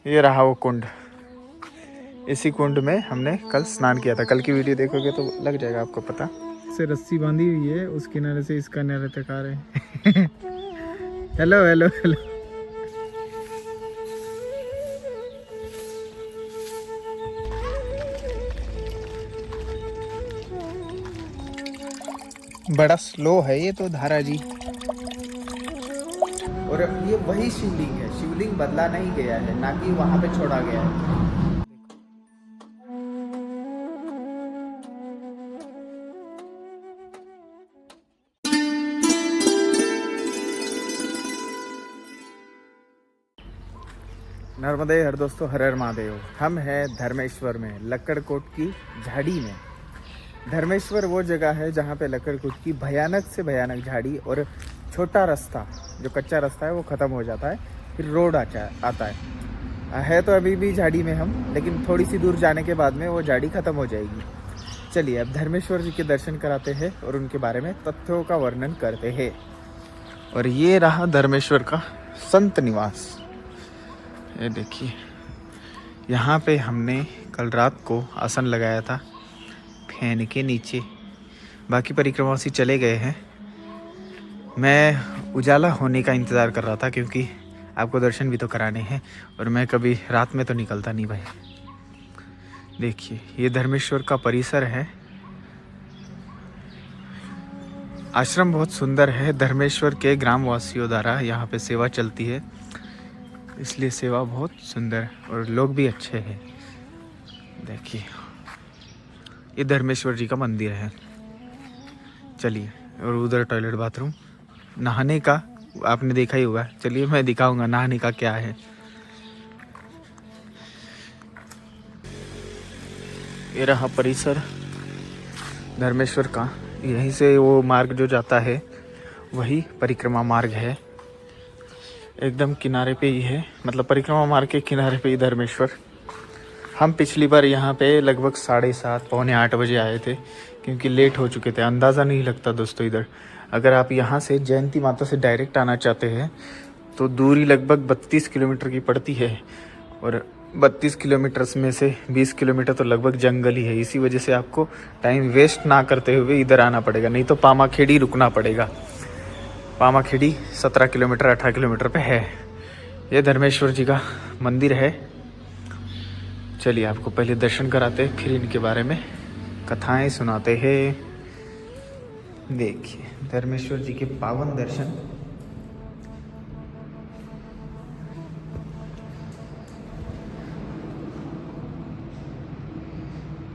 ये रहा वो कुंड। इसी कुंड में हमने कल स्नान किया था। कल की वीडियो देखोगे तो लग जाएगा आपको पता। से रस्सी बांधी हुई है, उस किनारे से इस किनारे तक आ रहे हैं। Hello hello hello. बड़ा स्लो है ये तो धारा जी। और ये वही शिवलिंग है, शिवलिंग बदला नहीं गया है, ना कि वहां पे छोड़ा गया है। नर्मदे हर दोस्तों, हर हर महादेव। हम हैं धर्मेश्वर में, लक्कड़कोट की झाड़ी में। धर्मेश्वर वो जगह है जहाँ पे लक्कड़कोट की भयानक से भयानक झाड़ी और छोटा रास्ता, जो कच्चा रास्ता है वो ख़त्म हो जाता है, फिर रोड आता है तो अभी भी झाड़ी में हम, लेकिन थोड़ी सी दूर जाने के बाद में वो झाड़ी ख़त्म हो जाएगी। चलिए अब धर्मेश्वर जी के दर्शन कराते हैं और उनके बारे में तथ्यों का वर्णन करते हैं। और ये रहा धर्मेश्वर का संत निवास। ये देखिए, यहाँ पे हमने कल रात को आसन लगाया था फैन के नीचे। बाकी परिक्रमावासी चले गए हैं। मैं उजाला होने का इंतज़ार कर रहा था, क्योंकि आपको दर्शन भी तो कराने हैं और मैं कभी रात में तो निकलता नहीं भाई। देखिए, ये धर्मेश्वर का परिसर है। आश्रम बहुत सुंदर है। धर्मेश्वर के ग्रामवासियों द्वारा यहाँ पे सेवा चलती है, इसलिए सेवा बहुत सुंदर और लोग भी अच्छे हैं। देखिए, ये धर्मेश्वर जी का मंदिर है। चलिए, और उधर टॉयलेट बाथरूम नहाने का आपने देखा ही होगा। चलिए मैं दिखाऊंगा नहाने का क्या है। ये रहा परिसर धर्मेश्वर का। यहीं से वो मार्ग जो जाता है वही परिक्रमा मार्ग है। एकदम किनारे पे ही है, मतलब परिक्रमा मार्ग के किनारे पे ही धर्मेश्वर। हम पिछली बार यहाँ पे लगभग 7:30 पौने 8 बजे आए थे, क्योंकि लेट हो चुके थे। अंदाज़ा नहीं लगता दोस्तों इधर। अगर आप यहाँ से जयंती माता से डायरेक्ट आना चाहते हैं तो दूरी लगभग 32 किलोमीटर की पड़ती है, और 32 किलोमीटर में से 20 किलोमीटर तो लगभग जंगल ही है। इसी वजह से आपको टाइम वेस्ट ना करते हुए इधर आना पड़ेगा, नहीं तो पामाखेड़ी रुकना पड़ेगा। पामाखेड़ी 17 किलोमीटर 18 किलोमीटर पे है। ये धर्मेश्वर जी का मंदिर है। चलिए आपको पहले दर्शन कराते हैं, फिर इनके बारे में कथाएं सुनाते हैं। देखिए धर्मेश्वर जी के पावन दर्शन।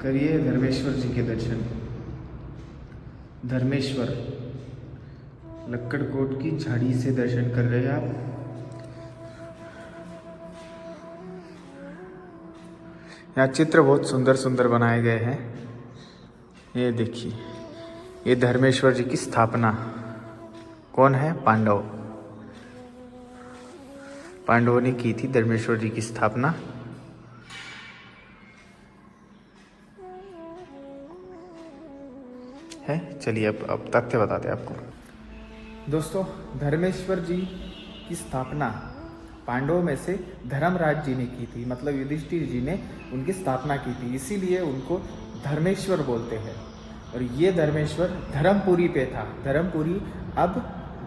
करिए धर्मेश्वर जी के दर्शन। धर्मेश्वर लक्कड़कोट की झाड़ी से दर्शन कर रहे हैं आप। यहाँ चित्र बहुत सुंदर सुंदर बनाए गए हैं। ये देखिए, ये धर्मेश्वर जी की स्थापना कौन है? पांडव। पांडवों ने की थी धर्मेश्वर जी की स्थापना। है। चलिए अब तथ्य बताते हैं आपको। दोस्तों, धर्मेश्वर जी की स्थापना पांडवों में से धर्मराज जी ने की थी, मतलब युधिष्ठिर जी ने उनकी स्थापना की थी, इसीलिए उनको धर्मेश्वर बोलते हैं। और ये धर्मेश्वर धर्मपुरी पे था। धर्मपुरी अब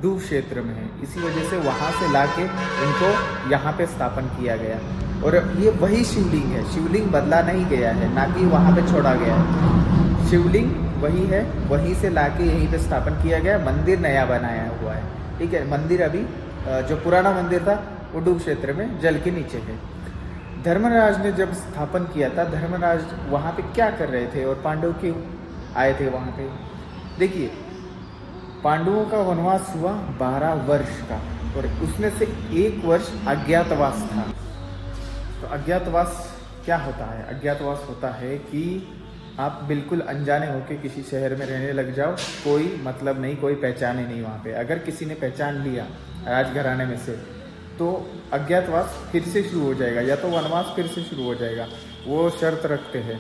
दूर क्षेत्र में है, इसी वजह से वहाँ से लाके इनको यहाँ पे स्थापन किया गया। और ये वही शिवलिंग है, शिवलिंग बदला नहीं गया है, ना कि वहाँ पे छोड़ा गया है। शिवलिंग वही है, वहीं से लाके यहीं पे स्थापन किया गया। मंदिर नया बनाया हुआ है, ठीक है। मंदिर अभी जो पुराना मंदिर था वो डूब क्षेत्र में जल के नीचे है। धर्मराज ने जब स्थापन किया था, धर्मराज वहाँ पे क्या कर रहे थे और पांडव क्यों आए थे वहाँ पे? देखिए, पांडवों का वनवास हुआ 12 वर्ष का, और उसमें से 1 वर्ष अज्ञातवास था। तो अज्ञातवास क्या होता है? अज्ञातवास होता है कि आप बिल्कुल अनजाने होकर किसी शहर में रहने लग जाओ, कोई मतलब नहीं, कोई पहचाने नहीं वहाँ पे। अगर किसी ने पहचान लिया राजघराने में से, तो अज्ञातवास फिर से शुरू हो जाएगा, या तो वनवास फिर से शुरू हो जाएगा। वो शर्त रखते हैं।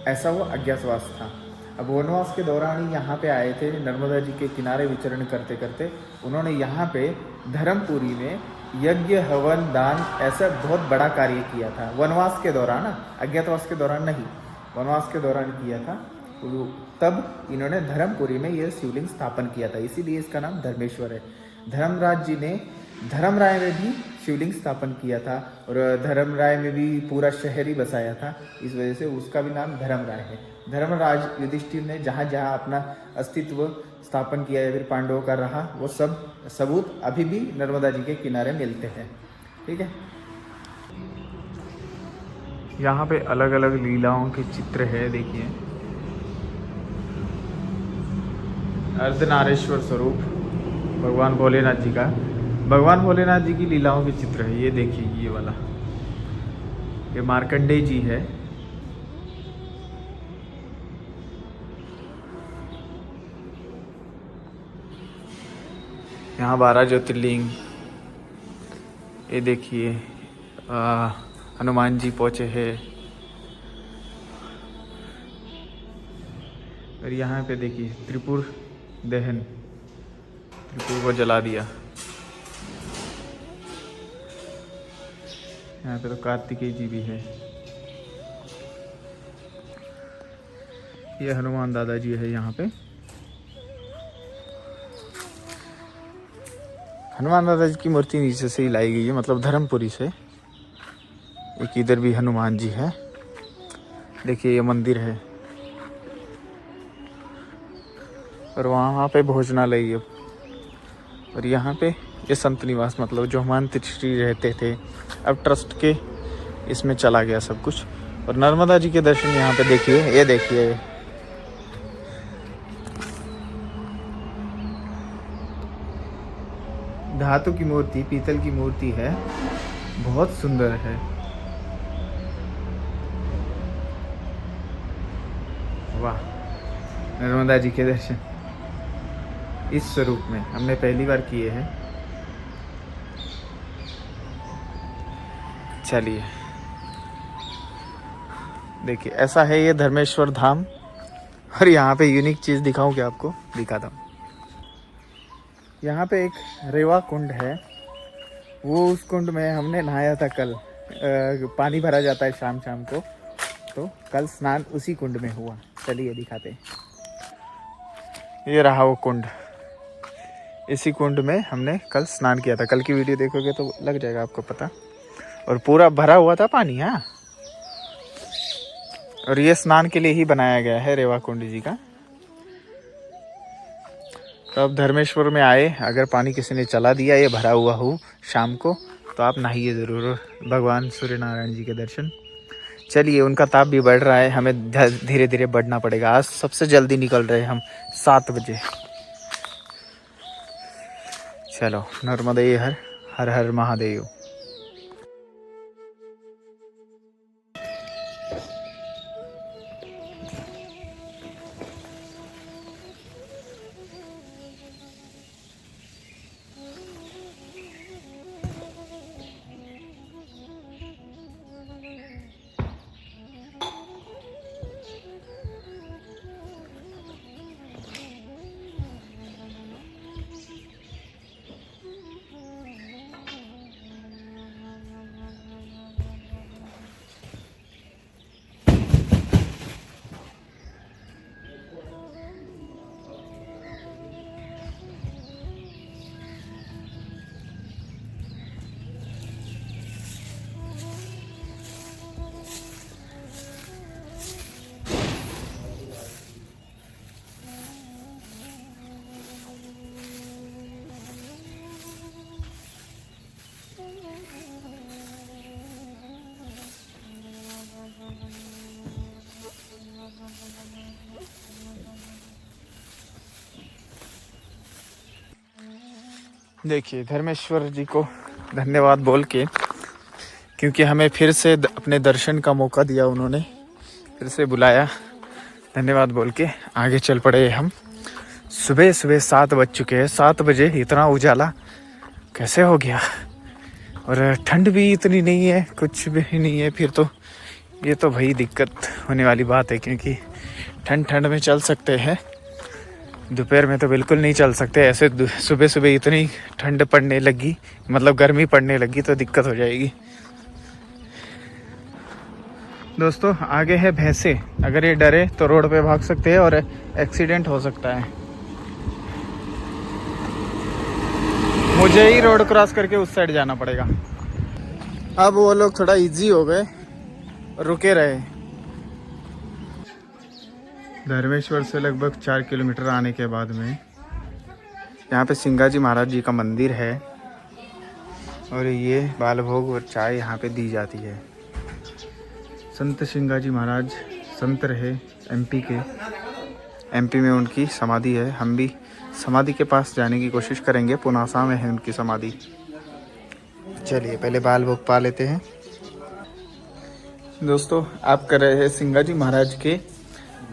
ऐसा वो अज्ञातवास था। अब वनवास के दौरान ही यहाँ पे आए थे, नर्मदा जी के किनारे विचरण करते करते उन्होंने यहाँ पे धर्मपुरी में यज्ञ हवन दान ऐसा बहुत बड़ा कार्य किया था वनवास के दौरान, अज्ञातवास के दौरान नहीं, वनवास के दौरान किया था। तब इन्होंने धर्मपुरी में यह शिवलिंग स्थापन किया था, इसीलिए इसका नाम धर्मेश्वर है। धर्मराज जी ने धर्मराय में भी शिवलिंग स्थापन किया था और धर्मराय में भी पूरा शहर ही बसाया था, इस वजह से उसका भी नाम धर्मराय है। धर्मराज युधिष्ठिर ने जहाँ जहाँ अपना अस्तित्व स्थापन किया या फिर पांडवों का रहा, वो सब सबूत अभी भी नर्मदा जी के किनारे मिलते हैं। ठीक है, यहाँ पे अलग अलग लीलाओं के चित्र है। देखिए, अर्धनारेश्वर स्वरूप भगवान भोलेनाथ जी का, भगवान भोलेनाथ जी की लीलाओं के चित्र है। ये देखिए, ये वाला, ये मार्कंडेय जी है। यहाँ 12 ज्योतिर्लिंग। ये देखिए, हनुमान जी पहुँचे हैं। और यहाँ पे देखिए त्रिपुर दहन, त्रिपुर को जला दिया। यहाँ पे तो कार्तिकेय जी भी है। ये हनुमान दादा जी है। यहाँ पे हनुमान दादा जी की मूर्ति नीचे से ही लाई गई है, मतलब धर्मपुरी से। एक इधर भी हनुमान जी है। देखिए, ये मंदिर है और वहाँ पे भोजनालय है। और यहाँ पे ये संत निवास, मतलब जो महंत श्री रहते थे, अब ट्रस्ट के इसमें चला गया सब कुछ। और नर्मदा जी के दर्शन यहाँ पे देखिए, ये देखिए, धातु की मूर्ति, पीतल की मूर्ति है, बहुत सुंदर है। वाह, नर्मदा जी के दर्शन इस स्वरूप में हमने पहली बार किए हैं। चलिए, देखिए, ऐसा है ये धर्मेश्वर धाम। और यहाँ पे यूनिक चीज़ दिखाऊं क्या आपको? दिखाता हूँ। यहाँ पे एक रेवा कुंड है, वो उस कुंड में हमने नहाया था कल। पानी भरा जाता है शाम शाम को, तो कल स्नान उसी कुंड में हुआ। चलिए दिखाते हैं। ये रहा वो कुंड, इसी कुंड में हमने कल स्नान किया था। कल की वीडियो देखोगे तो लग जाएगा आपको पता। और पूरा भरा हुआ था पानी। हाँ, और ये स्नान के लिए ही बनाया गया है रेवा कुंड जी का। तो अब धर्मेश्वर में आए, अगर पानी किसी ने चला दिया ये भरा हुआ हो शाम को, तो आप नहाइए ज़रूर, भगवान सूर्य नारायण जी के दर्शन। चलिए, उनका ताप भी बढ़ रहा है, हमें धीरे धीरे बढ़ना पड़ेगा। आज सबसे जल्दी निकल रहे हम 7 बजे। चलो, नर्मदे हर हर हर महादेव। देखिए, धर्मेश्वर जी को धन्यवाद बोल के, क्योंकि हमें फिर से अपने दर्शन का मौका दिया, उन्होंने फिर से बुलाया। धन्यवाद बोल के आगे चल पड़े हम। सुबह सुबह 7 बज चुके हैं। 7 बजे इतना उजाला कैसे हो गया? और ठंड भी इतनी नहीं है, कुछ भी नहीं है। फिर तो ये तो भाई दिक्कत होने वाली बात है, क्योंकि ठंड में चल सकते हैं, दोपहर में तो बिल्कुल नहीं चल सकते ऐसे। सुबह सुबह इतनी ठंड पड़ने लगी, मतलब गर्मी पड़ने लगी तो दिक्कत हो जाएगी। दोस्तों आगे है भैंसे, अगर ये डरे तो रोड पे भाग सकते हैं और एक्सीडेंट हो सकता है। मुझे ही रोड क्रॉस करके उस साइड जाना पड़ेगा। अब वो लोग थोड़ा इजी हो गए, रुके रहे। धर्मेश्वर से लगभग 4 किलोमीटर आने के बाद में यहाँ पे सिंगाजी महाराज जी का मंदिर है और ये बाल भोग और चाय यहाँ पे दी जाती है। संत सिंगाजी महाराज संत रहे एमपी के, एमपी में उनकी समाधि है। हम भी समाधि के पास जाने की कोशिश करेंगे, पुनासा में है उनकी समाधि। चलिए पहले बाल भोग पा लेते हैं। दोस्तों आप कर रहे हैं सिंगाजी महाराज के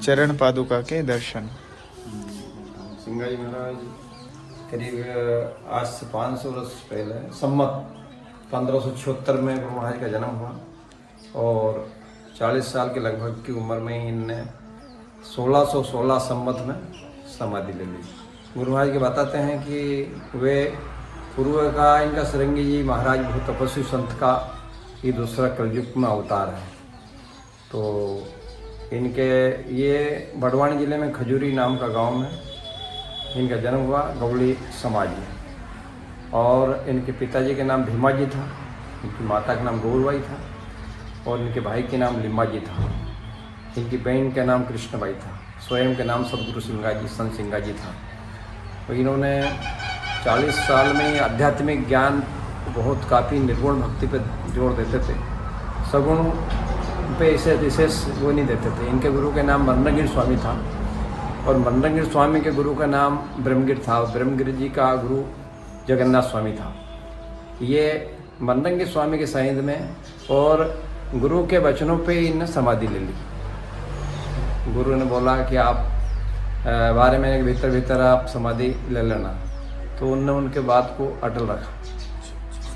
चरण पादुका के दर्शन। सिंगाजी महाराज करीब आज से 500 वर्ष पहले सम्मत 1576 में गुरु महाराज का जन्म हुआ और 40 साल के लगभग की उम्र में इनने 1616 सम्मत में समाधि ले ली। गुरु महाराज के बताते हैं कि वे पूर्व का इनका सरंगी जी महाराज बहुत तपस्वी संत का ये दूसरा कलयुग में अवतार है। तो इनके ये बड़वानी जिले में खजूरी नाम का गांव में इनका जन्म हुआ, गौड़ी समाज में। और इनके पिताजी के नाम भीमा जी था, इनकी माता का नाम गौरबाई था और इनके भाई के नाम लिम्बा जी था। इनकी बहन का नाम कृष्णबाई था। स्वयं के नाम सदगुरु सिंगाजी संत सिंगाजी था। तो इन्होंने 40 साल में आध्यात्मिक ज्ञान बहुत काफ़ी निर्गुण भक्ति पे जोर देते थे, सगुण पे इसे विशेष वो नहीं देते थे। इनके गुरु के नाम मंदगिरी स्वामी था और मंदगिरी स्वामी के गुरु का नाम ब्रह्मगिर था। ब्रह्मगिरी जी का गुरु जगन्नाथ स्वामी था। ये मंदगिरी स्वामी के सानिध्य में और गुरु के वचनों पे इन्हें समाधि ले ली। गुरु ने बोला कि आप 12 महीने के भीतर भीतर आप समाधि ले लेना, तो उनने उनके बात को अटल रखा।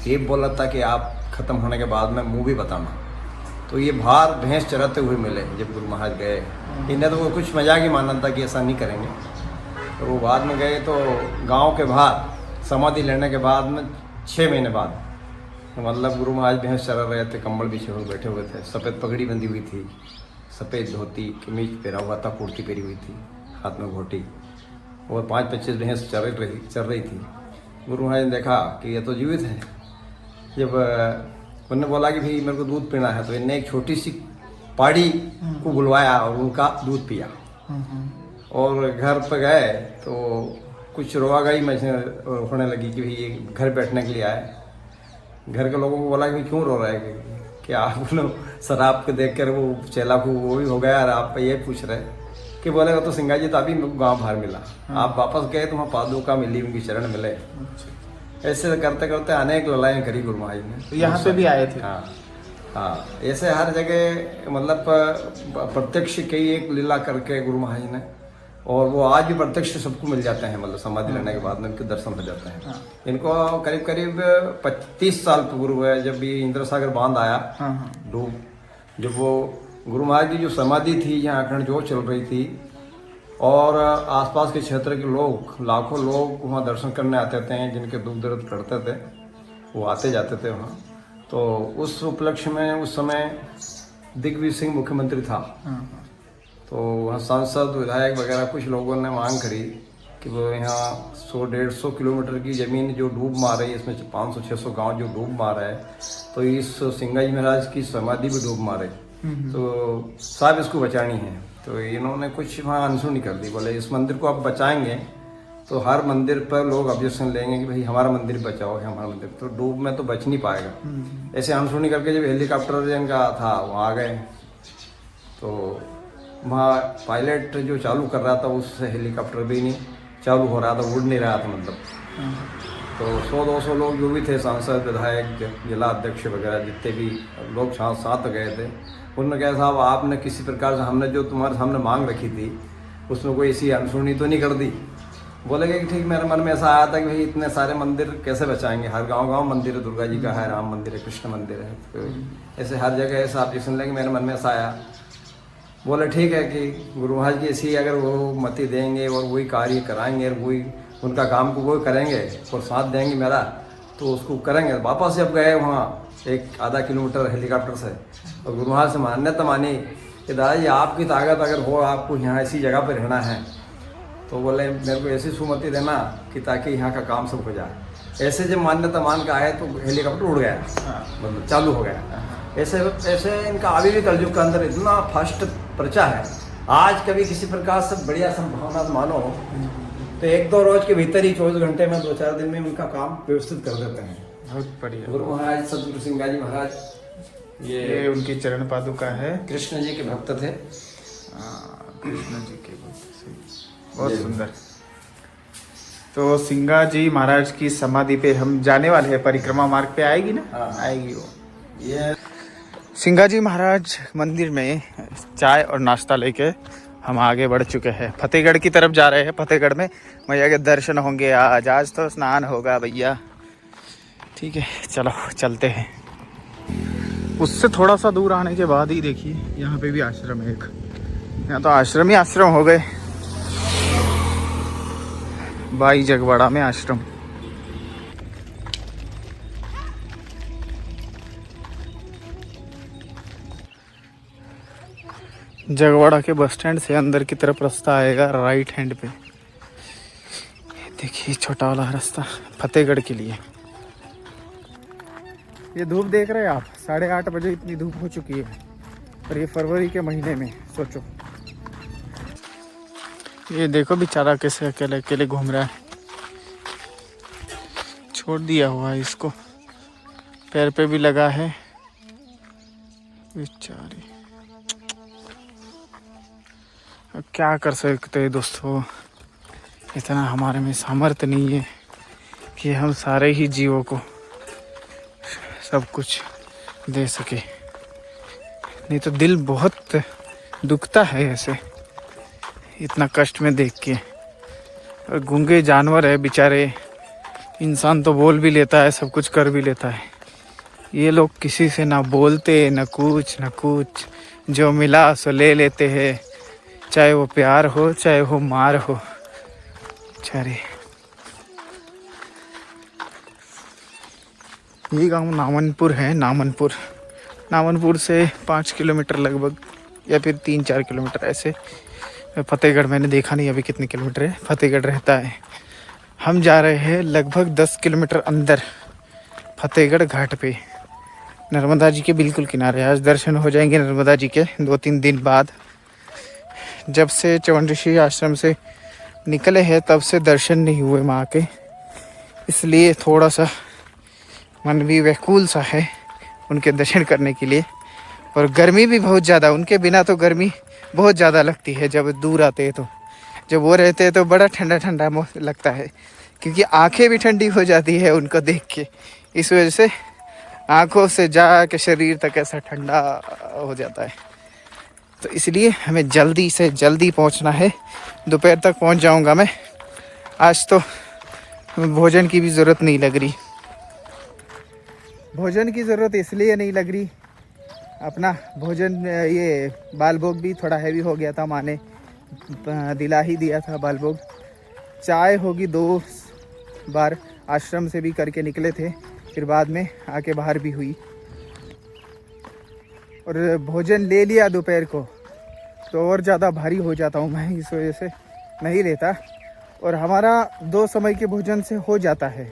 ये बोला था कि आप ख़त्म होने के बाद में मुँह भी बताना। तो ये बाहर भैंस चराते हुए मिले जब गुरु महाराज गए। इन्हें तो वो कुछ मजाक ही माना था कि ऐसा नहीं करेंगे। तो वो बाद में गए तो गांव के बाहर समाधि लेने के बाद में 6 महीने बाद, तो मतलब गुरु महाराज भैंस चरा रहे थे, कंबल बिछे हुए बैठे हुए थे, सफ़ेद पगड़ी बंधी हुई थी, सफ़ेद धोती कमीज पहना हुआ था, कुर्ती पहनी हुई थी, हाथ में घोटी, और 5-25 भैंस चल रही थी। गुरु महाराज ने देखा कि ये तो जीवित है। जब उन्होंने बोला कि भाई मेरे को दूध पीना है, तो इन्हें एक छोटी सी पाड़ी को बुलवाया और उनका दूध पिया। और घर पर गए तो कुछ रोवागाई होने लगी कि भाई ये घर बैठने के लिए आए। घर के लोगों को बोला कि भाई क्यों रो रहे हैं, कि आप लोग शराब के देख कर वो चेला को वो भी हो गया और आप ये पूछ रहे कि बोले वो तो सिंगाजी तो अभी गाँव बाहर मिला, आप वापस गए तो वहाँ पादुका मिली, उनकी चरण मिले। ऐसे करते करते अनेक लड़ाइयाँ करी गुरु महाराज ने। तो यहाँ पे भी आए थे? हाँ, ऐसे हर जगह मतलब प्रत्यक्ष कई एक लीला करके गुरु महाराज ने, और वो आज भी प्रत्यक्ष सबको मिल जाते हैं। मतलब समाधि लेने के बाद में इनके दर्शन हो जाते हैं। इनको करीब करीब 25 साल पूर्व हुए जब ये इंद्र सागर बांध आया डूब, जब वो गुरु महाराज की जो समाधि थी यहाँ अखंड ज्योत चल रही थी और आसपास के क्षेत्र के लोग, लाखों लोग वहाँ दर्शन करने आते थे, जिनके दुख दर्द करते थे वो आते जाते थे वहाँ। तो उस उपलक्ष्य में उस समय दिग्विजय सिंह मुख्यमंत्री था। तो वहाँ सांसद विधायक वगैरह कुछ लोगों ने मांग करी कि वो यहाँ 100-150 किलोमीटर की ज़मीन जो डूब मार रही है, इसमें 500-600 गांव जो डूब मार रहा है, तो इस सिंगाजी महाराज की समाधि भी डूब मारे, तो साहब इसको बचानी है। तो इन्होंने कुछ वहाँ अनसुनी कर दी। बोले इस मंदिर को आप बचाएंगे तो हर मंदिर पर लोग ऑब्जेक्शन लेंगे कि भाई हमारा मंदिर बचाओ, हमारा मंदिर, तो डूब में तो बच नहीं पाएगा। ऐसे अनसुनी करके जब हेलीकॉप्टर जिनका था वहाँ आ गए, तो वहाँ पायलट जो चालू कर रहा था उससे हेलीकॉप्टर भी नहीं चालू हो रहा था, उड़ नहीं रहा था मतलब। तो 100-200 लोग जो भी थे, सांसद विधायक जिला अध्यक्ष वगैरह जितने भी लोग साथ गए थे, उन्होंने कहा साहब आपने किसी प्रकार से हमने जो तुम्हारे सामने मांग रखी थी उसमें कोई ऐसी अनसुनी तो नहीं कर दी। बोलेंगे कि ठीक, मेरे मन में ऐसा आया था कि भाई इतने सारे मंदिर कैसे बचाएंगे, हर गांव मंदिर है, दुर्गा जी का है, राम मंदिर है, कृष्ण मंदिर है, तो ऐसे हर जगह ऐसा ऑब्जेक्शन लेंगे। मेरे मन में ऐसा आया बोले ठीक है कि गुरु महाराज की ऐसी अगर वो मति देंगे और वही कार्य कराएंगे और वही उनका काम को वो करेंगे और साथ देंगे मेरा, तो उसको करेंगे। वापस जब गए वहाँ 1-आधा किलोमीटर हेलीकॉप्टर से, और गुरु महाराज से मान्यता मानी कि दादाजी आपकी ताकत अगर हो, आपको यहाँ ऐसी जगह पर रहना है, तो बोले मेरे को ऐसी सुमति देना कि ताकि यहाँ का काम सब हो जाए। ऐसे जब मान्यता मान के आए तो हेलीकॉप्टर उड़ गया, मतलब चालू हो गया। ऐसे ऐसे इनका अभी भी कलयुग के अंदर इतना फास्ट प्रचा है। आज कभी किसी प्रकार से बढ़िया संभावना मानो तो 1-2 रोज के भीतर ही 24 घंटे में 2-4 दिन में उनका काम व्यवस्थित कर देते हैं। बहुत बढ़िया। गुरु महाराज सतगुरु सिंगा जी महाराज, ये उनकी चरण पादुका है। कृष्ण जी के भक्त थे। कृष्ण जी के भक्त, बहुत सुंदर। तो सिंगा जी महाराज की समाधि पे हम जाने वाले हैं। परिक्रमा मार्ग पे आएगी ना? हाँ। आएगी वो। ये सिंगा जी महाराज मंदिर में चाय और नाश्ता लेके हम आगे बढ़ चुके हैं। फतेहगढ़ की तरफ जा रहे हैं। फतेहगढ़ में मैया के दर्शन होंगे आज तो स्नान होगा भैया। ठीक है, चलो चलते हैं। उससे थोड़ा सा दूर आने के बाद ही देखिए यहाँ पे भी आश्रम है एक। यहाँ तो आश्रम ही आश्रम हो गए। बाई जगवाड़ा में आश्रम। जगवाड़ा के बस स्टैंड से अंदर की तरफ रास्ता आएगा राइट हैंड पे। देखिए छोटा वाला रास्ता फतेहगढ़ के लिए। ये धूप देख रहे हैं आप, 8:30 बजे इतनी धूप हो चुकी है। और ये फरवरी के महीने में सोचो। ये देखो बेचारा कैसे अकेले अकेले घूम रहा है। छोड़ दिया हुआ है इसको, पैर पे भी लगा है बेचारी। अब क्या कर सकते हैं दोस्तों, इतना हमारे में सामर्थ्य नहीं है कि हम सारे ही जीवों को सब कुछ दे सके। नहीं तो दिल बहुत दुखता है ऐसे इतना कष्ट में देख के। और गूंगे जानवर है बेचारे, इंसान तो बोल भी लेता है, सब कुछ कर भी लेता है। ये लोग किसी से ना बोलते ना कुछ, जो मिला सो ले लेते हैं, चाहे वो प्यार हो चाहे वो मार हो। बेचारे। ये गांव नामनपुर है। नामनपुर से 5 किलोमीटर लगभग, या फिर 3-4 किलोमीटर ऐसे। फतेहगढ़ मैंने देखा नहीं अभी कितने किलोमीटर है फतेहगढ़ रहता है। हम जा रहे हैं लगभग 10 किलोमीटर अंदर फतेहगढ़ घाट पे, नर्मदा जी के बिल्कुल किनारे। आज दर्शन हो जाएंगे नर्मदा जी के 2-3 दिन बाद। जब से च्यवन ऋषि आश्रम से निकले हैं तब से दर्शन नहीं हुए माँ के, इसलिए थोड़ा सा मन भी व्याकुल सा है उनके दर्शन करने के लिए। और गर्मी भी बहुत ज़्यादा, उनके बिना तो गर्मी बहुत ज़्यादा लगती है जब दूर आते हैं। तो जब वो रहते हैं तो बड़ा ठंडा ठंडा लगता है, क्योंकि आंखें भी ठंडी हो जाती है उनको देख के। इस वजह से आंखों से जाके शरीर तक ऐसा ठंडा हो जाता है। तो इसलिए हमें जल्दी से जल्दी पहुंचना है। दोपहर तक पहुंच जाऊंगा मैं। आज तो भोजन की भी ज़रूरत नहीं लग रही। भोजन की ज़रूरत इसलिए नहीं लग रही, अपना भोजन ये बाल भोग भी थोड़ा हैवी हो गया था, माँ ने दिला ही दिया था बाल भोग। चाय होगी 2 बार आश्रम से भी करके निकले थे, फिर बाद में आके बाहर भी हुई। और भोजन ले लिया दोपहर को तो और ज़्यादा भारी हो जाता हूँ मैं, इस वजह से नहीं लेता। और हमारा 2 समय के भोजन से हो जाता है।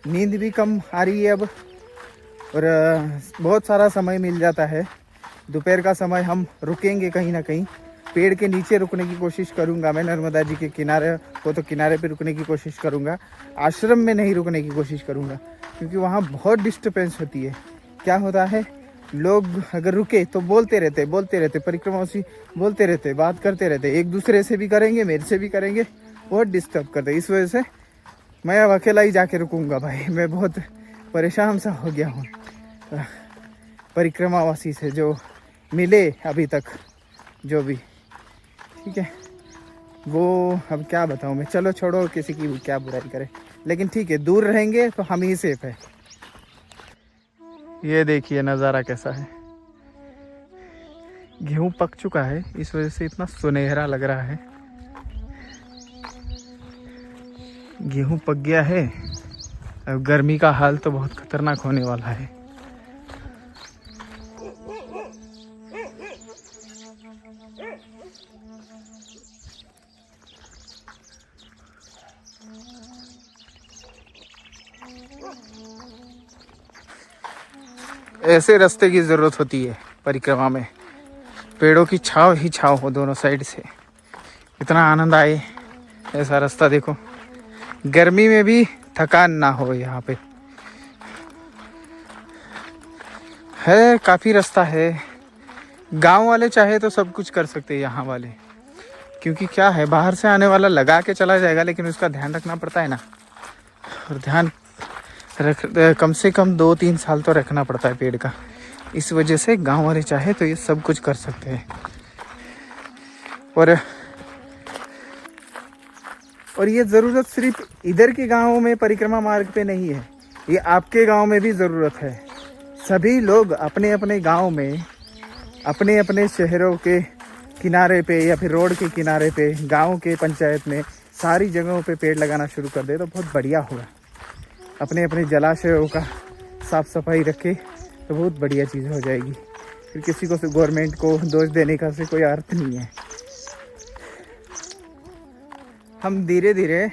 नींद भी कम आ रही है अब, और बहुत सारा समय मिल जाता है। दोपहर का समय हम रुकेंगे कहीं ना कहीं, पेड़ के नीचे रुकने की कोशिश करूंगा मैं। नर्मदा जी के किनारे को तो किनारे पे रुकने की कोशिश करूंगा, आश्रम में नहीं रुकने की कोशिश करूंगा, क्योंकि वहाँ बहुत डिस्टर्बेंस होती है। क्या होता है, लोग अगर रुके तो बोलते रहते परिक्रमावासी बोलते रहते, बात करते रहते, एक दूसरे से भी करेंगे, मेरे से भी करेंगे, बहुत डिस्टर्ब करते। इस वजह से मैं अब अकेला ही जाके रुकूंगा भाई। मैं बहुत परेशान सा हो गया हूँ परिक्रमावासी से जो मिले अभी तक, जो भी। ठीक है, वो अब क्या बताऊँ मैं। चलो छोड़ो, किसी की क्या बुराई करे, लेकिन ठीक है, दूर रहेंगे तो हम ही सेफ है। ये देखिए नज़ारा कैसा है। गेहूं पक चुका है, इस वजह से इतना सुनहरा लग रहा है। गेहूं पक गया है। अब गर्मी का हाल तो बहुत खतरनाक होने वाला है। ऐसे रास्ते की जरूरत होती है परिक्रमा में, पेड़ों की छांव ही छांव हो दोनों साइड से, इतना आनंद आए ऐसा रास्ता देखो। गर्मी में भी थकान ना हो। यहाँ पे है काफ़ी रास्ता है। गांव वाले चाहे तो सब कुछ कर सकते हैं यहाँ वाले, क्योंकि क्या है, बाहर से आने वाला लगा के चला जाएगा, लेकिन उसका ध्यान रखना पड़ता है ना। और ध्यान रख कम से कम 2-3 साल तो रखना पड़ता है पेड़ का। इस वजह से गांव वाले चाहे तो ये सब कुछ कर सकते हैं। और ये ज़रूरत सिर्फ इधर के गाँव में परिक्रमा मार्ग पे नहीं है, ये आपके गांव में भी ज़रूरत है। सभी लोग अपने अपने गांव में, अपने अपने शहरों के किनारे पे या फिर रोड के किनारे पे, गांव के पंचायत में, सारी जगहों पे पेड़ लगाना शुरू कर दे तो बहुत बढ़िया होगा। अपने अपने जलाशयों का साफ सफाई रखे तो बहुत बढ़िया चीज़ हो जाएगी। फिर किसी को गवर्नमेंट को दोष देने का से कोई अर्थ नहीं है। हम धीरे धीरे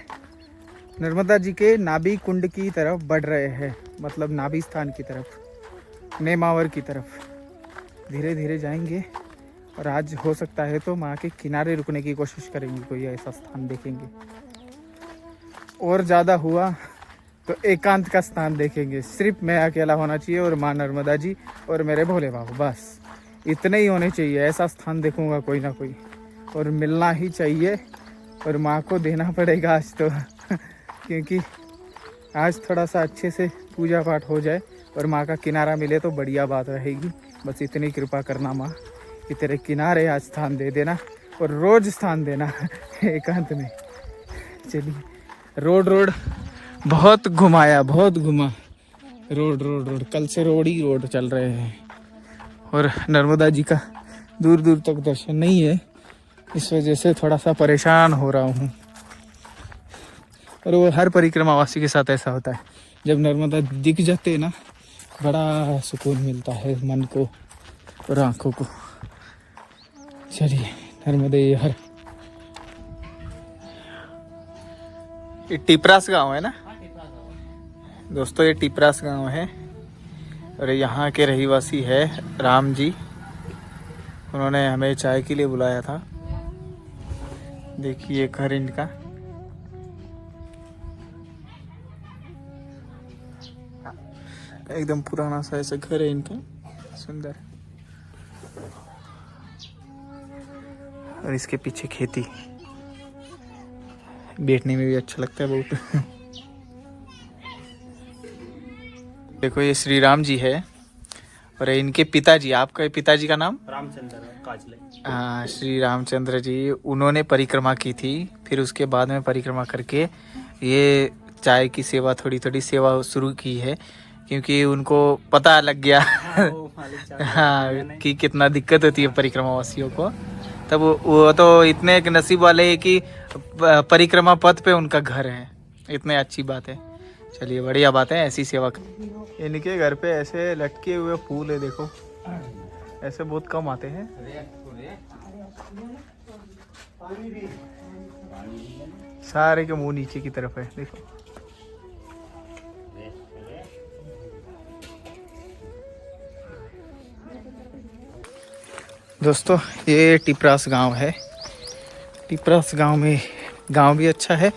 नर्मदा जी के नाभि कुंड की तरफ बढ़ रहे हैं, मतलब नाभि स्थान की तरफ, नेमावर की तरफ धीरे धीरे जाएंगे। और आज हो सकता है तो माँ के किनारे रुकने की कोशिश करेंगे, कोई ऐसा स्थान देखेंगे। और ज़्यादा हुआ तो एकांत का स्थान देखेंगे, सिर्फ मैं अकेला होना चाहिए और माँ नर्मदा जी और मेरे भोले बाबू, बस इतने ही होने चाहिए। ऐसा स्थान देखूंगा कोई ना कोई, और मिलना ही चाहिए। और माँ को देना पड़ेगा आज तो क्योंकि आज थोड़ा सा अच्छे से पूजा पाठ हो जाए और माँ का किनारा मिले तो बढ़िया बात रहेगी। बस इतनी कृपा करना माँ कि तेरे किनारे आज स्थान दे देना, और रोज स्थान देना एकांत में। चलिए, रोड बहुत घुमाया, बहुत घुमा, रोड कल से रोड ही रोड चल रहे हैं। और नर्मदा जी का दूर दूर तक दर्शन नहीं है, इस वजह से थोड़ा सा परेशान हो रहा हूँ। और वो हर परिक्रमावासी के साथ ऐसा होता है, जब नर्मदा दिख जाते हैं ना, बड़ा सुकून मिलता है मन को और आँखों को। चलिए, नर्मदे हर। ये टिपरास गांव है ना दोस्तों, ये टिपरास गांव है और यहाँ के रहीवासी है राम जी। उन्होंने हमें चाय के लिए बुलाया था। देखिए घर इनका, एकदम पुराना सा ऐसा घर है इनका, सुंदर। और इसके पीछे खेती, बैठने में भी अच्छा लगता है बहुत। देखो ये श्री राम जी है और इनके पिताजी, आपका पिताजी का नाम रामचंद्र काजले। हाँ, श्री रामचंद्र जी, उन्होंने परिक्रमा की थी। फिर उसके बाद में परिक्रमा करके ये चाय की सेवा, थोड़ी थोड़ी सेवा शुरू की है, क्योंकि उनको पता लग गया हाँ कि कितना दिक्कत होती है परिक्रमा वासियों को। तब वो तो इतने एक नसीब वाले हैं कि परिक्रमा पथ पे उनका घर है, इतने अच्छी बात है। चलिए, बढ़िया बात है, ऐसी सेवा। इनके घर पे ऐसे लटके हुए फूल है, देखो ऐसे बहुत कम आते हैं। सारे के मुंह नीचे की तरफ है, देखो। दोस्तों, ये टिपरास गांव है। टिपरास गांव में गांव भी अच्छा है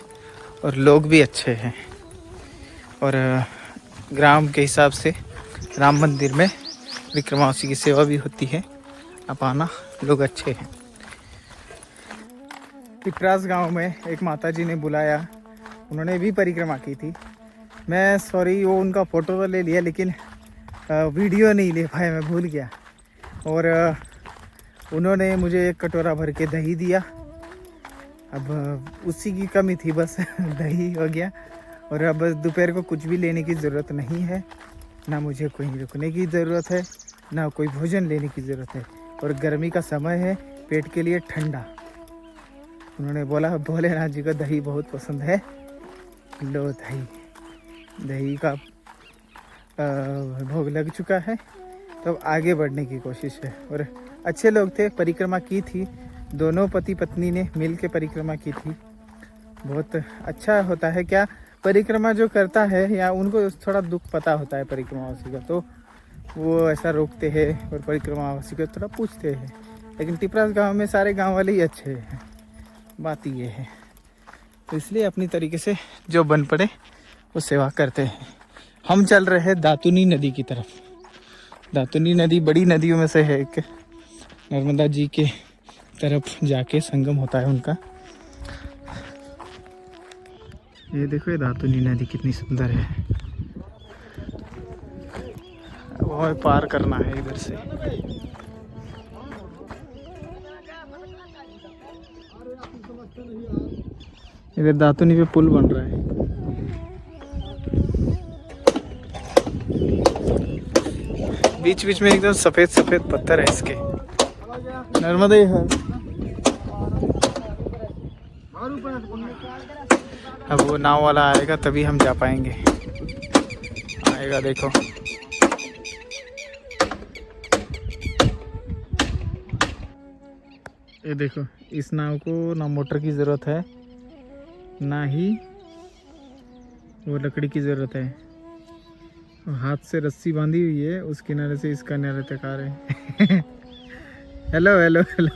और लोग भी अच्छे हैं। और ग्राम के हिसाब से राम मंदिर में परिक्रमावासी की सेवा भी होती है। आप आना, लोग अच्छे हैं। टिपरास गांव में एक माताजी ने बुलाया, उन्होंने भी परिक्रमा की थी। मैं सॉरी, वो उनका फ़ोटो तो ले लिया लेकिन वीडियो नहीं ले पाया, मैं भूल गया। और उन्होंने मुझे एक कटोरा भर के दही दिया। अब उसी की कमी थी, बस दही हो गया। और अब दोपहर को कुछ भी लेने की ज़रूरत नहीं है, ना मुझे कोई रुकने की ज़रूरत है, ना कोई भोजन लेने की ज़रूरत है। और गर्मी का समय है, पेट के लिए ठंडा। उन्होंने बोला भोलेनाथ जी को दही बहुत पसंद है, लो दही। दही का भोग लग चुका है, तो आगे बढ़ने की कोशिश है। और अच्छे लोग थे, परिक्रमा की थी, दोनों पति पत्नी ने मिल के परिक्रमा की थी। बहुत अच्छा होता है। क्या परिक्रमा जो करता है या उनको थोड़ा दुख पता होता है परिक्रमावासी का, तो वो ऐसा रोकते हैं और परिक्रमावासी को थोड़ा पूछते हैं। लेकिन टिपरास गांव में सारे गांव वाले ही अच्छे हैं, बात ये है। तो इसलिए अपनी तरीके से जो बन पड़े वो सेवा करते हैं। हम चल रहे हैं दातुनी नदी की तरफ। दातुनी नदी बड़ी नदियों में से है एक, नर्मदा जी के तरफ जाके संगम होता है उनका। ये देखो ये दातुनी नदी कितनी सुंदर है। वो पार करना है इधर से। इधर दातुनी पे पुल बन रहा है। बीच बीच में एकदम सफेद सफेद पत्थर है इसके। नर्मदा है। अब वो नाव वाला आएगा तभी हम जा पाएंगे। आएगा देखो। ये देखो, इस नाव को ना मोटर की ज़रूरत है, ना ही वो लकड़ी की ज़रूरत है। हाथ से रस्सी बांधी हुई है, उस किनारे से इस किनारे तक आ रहे हैं। Hello hello hello.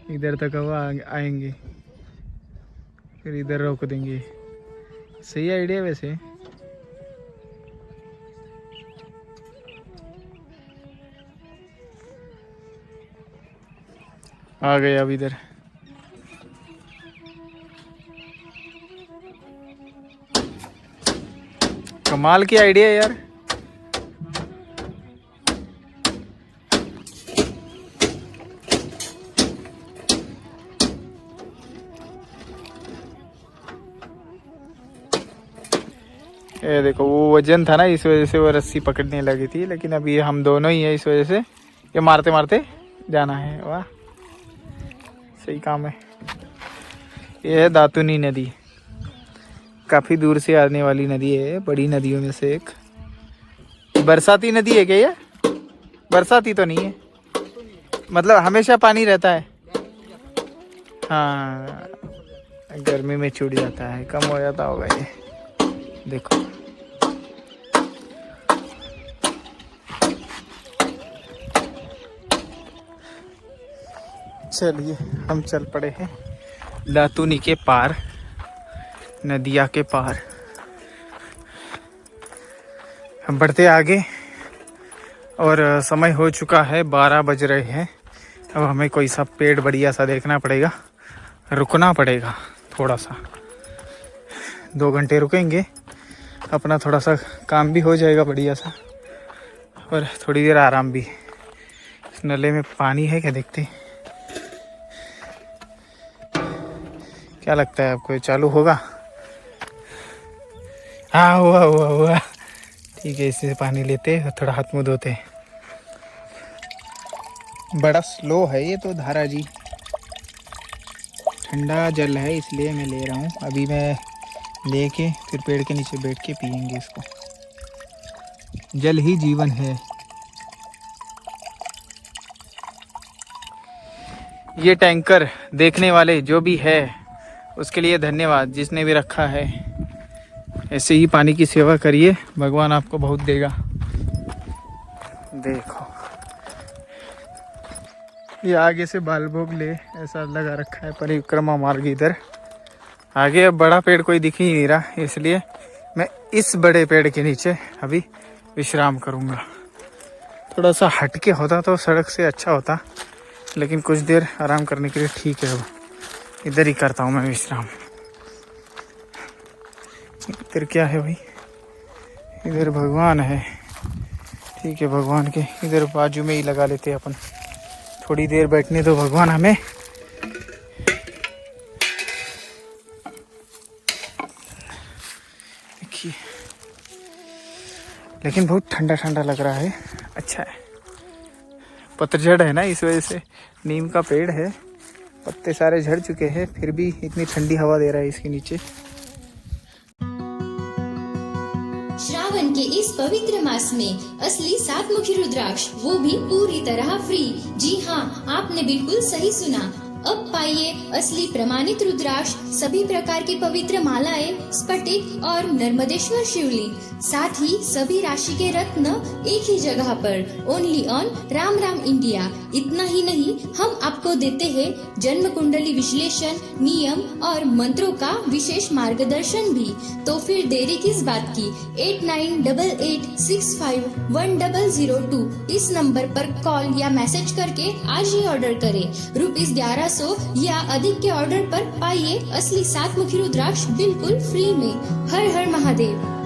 इधर तक हवा आएंगे, फिर इधर रोक देंगे। सही आइडिया वैसे। आ गए अब इधर। कमाल की आइडिया यार। ये देखो, वो वजन था ना, इस वजह से वो रस्सी पकड़ने लगी थी। लेकिन अभी हम दोनों ही है, इस वजह से ये मारते मारते जाना है। वाह, सही काम है। ये है दातुनी नदी, काफ़ी दूर से आने वाली नदी है, बड़ी नदियों में से एक। बरसाती नदी है क्या ये? बरसाती तो नहीं है, मतलब हमेशा पानी रहता है। हाँ, गर्मी में छूट जाता है, कम हो जाता होगा ये। देखो चलिए हम चल पड़े हैं दातुनी के पार, नदिया के पार। हम बढ़ते आगे और समय हो चुका है, 12 बज रहे हैं। अब हमें कोई सा पेड़ बढ़िया सा देखना पड़ेगा, रुकना पड़ेगा थोड़ा सा। 2 घंटे रुकेंगे, अपना थोड़ा सा काम भी हो जाएगा बढ़िया सा, और थोड़ी देर आराम भी। इस नले में पानी है क्या, देखते हैं। क्या लगता है आपको, ये चालू होगा? हाँ, हुआ हुआ हुआ। ठीक है, इससे पानी लेते और थोड़ा हाथ मुँह धोते। बड़ा स्लो है ये तो धारा जी, ठंडा जल है इसलिए मैं ले रहा हूँ। अभी मैं लेके फिर पेड़ के नीचे बैठ के पियेंगे इसको। जल ही जीवन है। ये टैंकर देखने वाले जो भी है उसके लिए धन्यवाद, जिसने भी रखा है। ऐसे ही पानी की सेवा करिए, भगवान आपको बहुत देगा। देखो ये आगे से बालभोग ले ऐसा लगा रखा है, परिक्रमा मार्ग इधर आगे। अब बड़ा पेड़ कोई दिख ही नहीं रहा, इसलिए मैं इस बड़े पेड़ के नीचे अभी विश्राम करूँगा। थोड़ा सा हटके होता तो सड़क से अच्छा होता, लेकिन कुछ देर आराम करने के लिए ठीक है। अब इधर ही करता हूँ मैं विश्राम। इधर क्या है भाई, इधर भगवान है। ठीक है, भगवान के इधर बाजू में ही लगा लेते हैं अपन। थोड़ी देर बैठने दो भगवान हमें। देखिए लेकिन बहुत ठंडा ठंडा लग रहा है, अच्छा है। पतझड़ है ना, इस वजह से नीम का पेड़ है, पत्ते सारे झड़ चुके हैं, फिर भी इतनी ठंडी हवा दे रहा है इसके नीचे। श्रावण के इस पवित्र मास में असली 7 मुखी रुद्राक्ष, वो भी पूरी तरह फ्री। जी हाँ, आपने बिल्कुल सही सुना। अब पाइए असली प्रमाणित रुद्राक्ष, सभी प्रकार की पवित्र मालाएं, स्फटिक और नर्मदेश्वर शिवलिंग, साथ ही सभी राशि के रत्न एक ही जगह पर, only on Ram Ram India. इतना ही नहीं, हम आपको देते हैं जन्म कुंडली विश्लेषण, नियम और मंत्रों का विशेष मार्गदर्शन भी। तो फिर देरी किस बात की, 8988651002 इस नंबर पर कॉल या मैसेज करके आज ही ऑर्डर करें। ₹1100 या अधिक के ऑर्डर पर पाइए असली 7 मुखी रुद्राक्ष बिल्कुल फ्री में। हर हर महादेव।